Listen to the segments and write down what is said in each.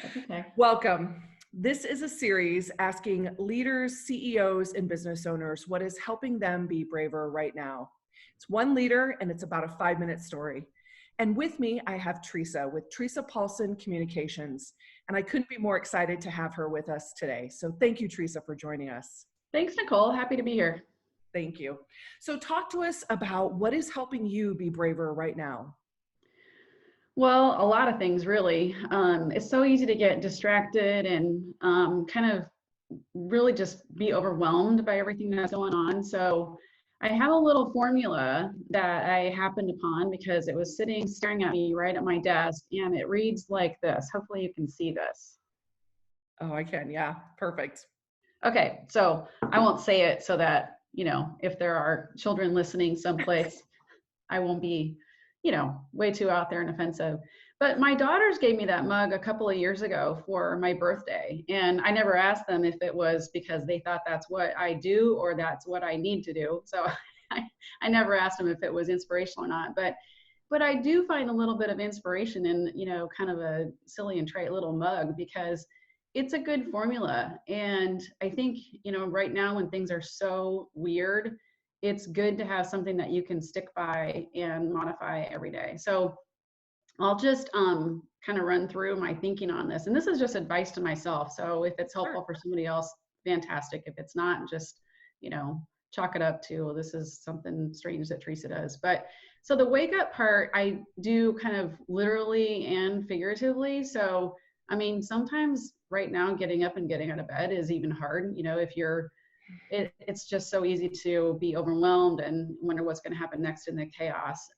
That's okay. Welcome. This is a series asking leaders, CEOs, and business owners what is helping them be braver right now. It's one leader, and it's about a 5-minute story. And with me, I have Teresa with Teresa Paulsen Communications. And I couldn't be more excited to have her with us today. So thank you, Teresa, for joining us. Thanks, Nicole. Happy to be here. Thank you. So talk to us about what is helping you be braver right now. Well, a lot of things, really. It's so easy to get distracted and kind of really just be overwhelmed by everything that's going on. So I have a little formula that I happened upon because it was sitting staring at me right at my desk, and it reads like this. Hopefully you can see this. Oh, I can. Yeah, perfect. Okay, so I won't say it so that, if there are children listening someplace, I won't be, way too out there and offensive. But my daughters gave me that mug a couple of years ago for my birthday. And I never asked them if it was because they thought that's what I do or that's what I need to do. So I never asked them if it was inspirational or not. But I do find a little bit of inspiration in, kind of a silly and trite little mug because it's a good formula. And I think, right now when things are so weird, it's good to have something that you can stick by and modify every day. So I'll just kind of run through my thinking on this. And this is just advice to myself. So if it's helpful for somebody else, fantastic. If it's not, just, chalk it up to, well, this is something strange that Teresa does. But so the wake up part, I do kind of literally and figuratively. So, I mean, sometimes right now getting up and getting out of bed is even hard. If you're it's just so easy to be overwhelmed and wonder what's going to happen next in the chaos.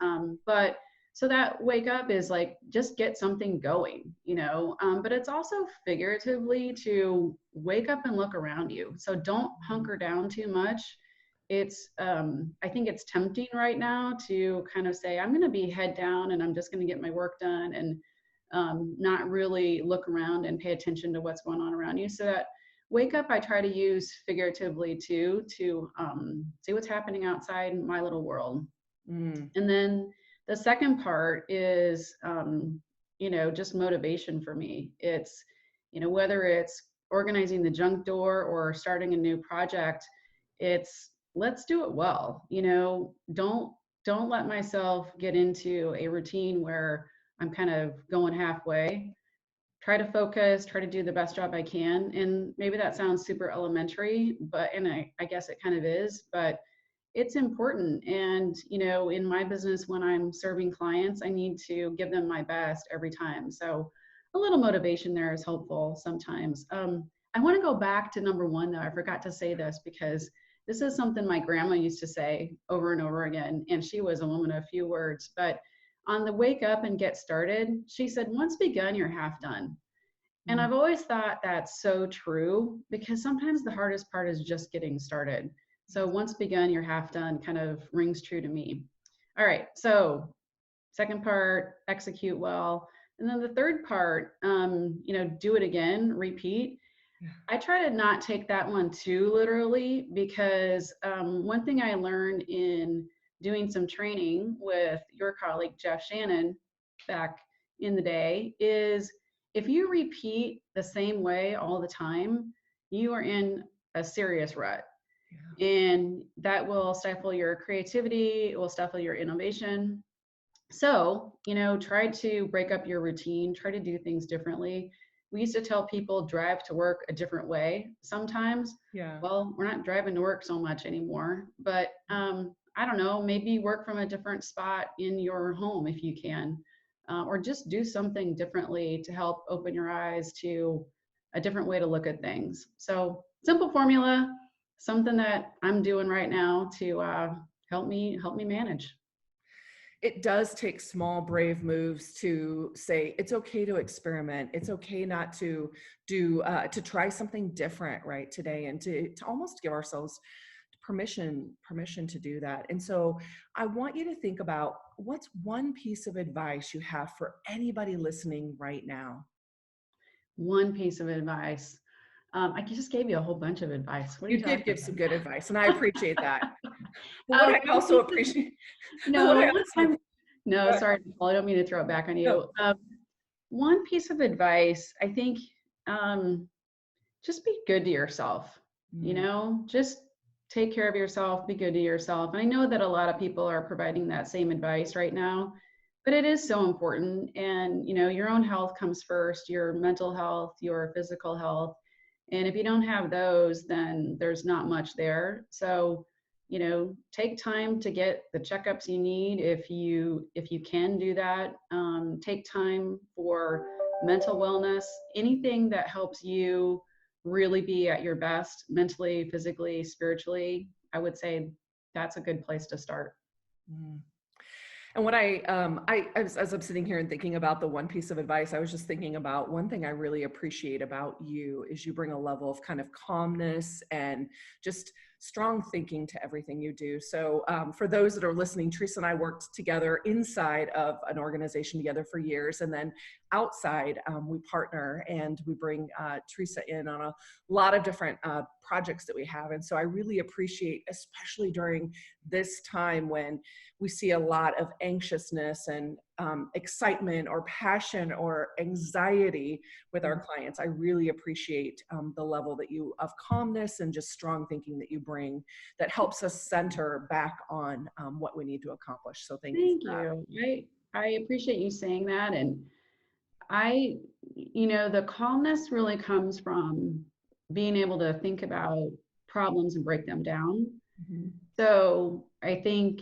But so that wake up is like, just get something going, but it's also figuratively to wake up and look around you. So don't hunker down too much. It's, I think it's tempting right now to kind of say, I'm going to be head down and I'm just going to get my work done and not really look around and pay attention to what's going on around you. So that wake up, I try to use figuratively too, to see what's happening outside my little world. And then the second part is, just motivation for me. It's, whether it's organizing the junk drawer or starting a new project, it's let's do it well. Don't let myself get into a routine where I'm kind of going halfway. Try to focus, try to do the best job I can. And maybe that sounds super elementary, and I guess it kind of is, but it's important. And, in my business, when I'm serving clients, I need to give them my best every time. So a little motivation there is helpful sometimes. I want to go back to number one, though. I forgot to say this because this is something my grandma used to say over and over again. And she was a woman of few words, but on the wake up and get started, she said, once begun, you're half done. And I've always thought that's so true because sometimes the hardest part is just getting started. So once begun, you're half done kind of rings true to me. All right, so second part, execute well. And then the third part, do it again, repeat. I try to not take that one too literally because one thing I learned in doing some training with your colleague, Jeff Shannon, back in the day is if you repeat the same way all the time, you are in a serious rut. Yeah. And that will stifle your creativity, it will stifle your innovation. So, try to break up your routine, try to do things differently. We used to tell people drive to work a different way sometimes. Yeah. Well, we're not driving to work so much anymore, but I don't know, maybe work from a different spot in your home if you can, or just do something differently to help open your eyes to a different way to look at things. So simple formula, something that I'm doing right now to help me manage. It does take small, brave moves to say it's okay to experiment. It's okay not to to try something different, right, today, and to almost give ourselves permission to do that. And so I want you to think about what's one piece of advice you have for anybody listening right now. One piece of advice. I just gave you a whole bunch of advice. You did give some good advice, and I appreciate that. But what I also appreciate. No, sorry, Nicole, I don't mean to throw it back on you. one piece of advice, I think, um, just be good to yourself, Mm, just take care of yourself, be good to yourself. And I know that a lot of people are providing that same advice right now, but it is so important. And, your own health comes first, your mental health, your physical health. And if you don't have those, then there's not much there. So, take time to get the checkups you need if you can do that. Take time for mental wellness, anything that helps you really be at your best mentally, physically, spiritually. I would say that's a good place to start. mm. And what as I'm sitting here and thinking about the one piece of advice, I was just thinking about one thing I really appreciate about you is you bring a level of kind of calmness and just strong thinking to everything you do. So for those that are listening, Teresa and I worked together inside of an organization together for years. And then outside, we partner and we bring Teresa in on a lot of different projects that we have. And so I really appreciate, especially during this time when we see a lot of anxiousness and excitement or passion or anxiety with our clients. I really appreciate the level that you of calmness and just strong thinking that you bring that helps us center back on what we need to accomplish. So thank you Thank for that. you. I appreciate you saying that. And the calmness really comes from being able to think about problems and break them down. Mhm. So I think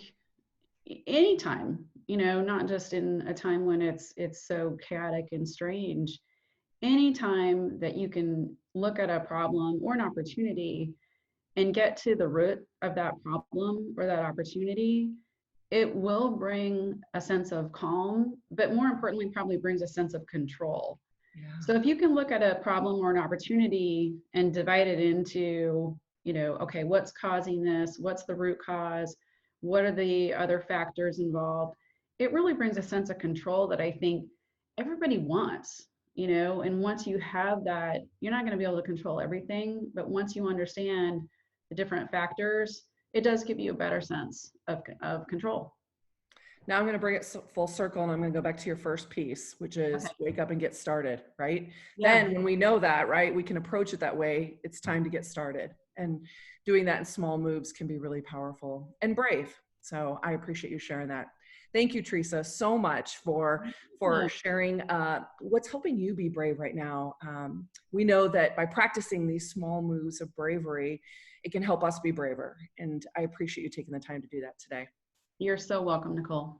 anytime, not just in a time when it's so chaotic and strange, anytime that you can look at a problem or an opportunity and get to the root of that problem or that opportunity, it will bring a sense of calm, but more importantly, probably brings a sense of control. Yeah. So if you can look at a problem or an opportunity and divide it into, okay, what's causing this? What's the root cause? What are the other factors involved? It really brings a sense of control that I think everybody wants, and once you have that, you're not going to be able to control everything, but once you understand the different factors, it does give you a better sense of control. Now I'm going to bring it full circle and I'm going to go back to your first piece, which Okay. is wake up and get started, right? Yeah. Then when we know that, right, we can approach it that way. It's time to get started. And doing that in small moves can be really powerful and brave. So I appreciate you sharing that. Thank you, Teresa, so much for Yeah. sharing what's helping you be brave right now. We know that by practicing these small moves of bravery, it can help us be braver. And I appreciate you taking the time to do that today. You're so welcome, Nicole.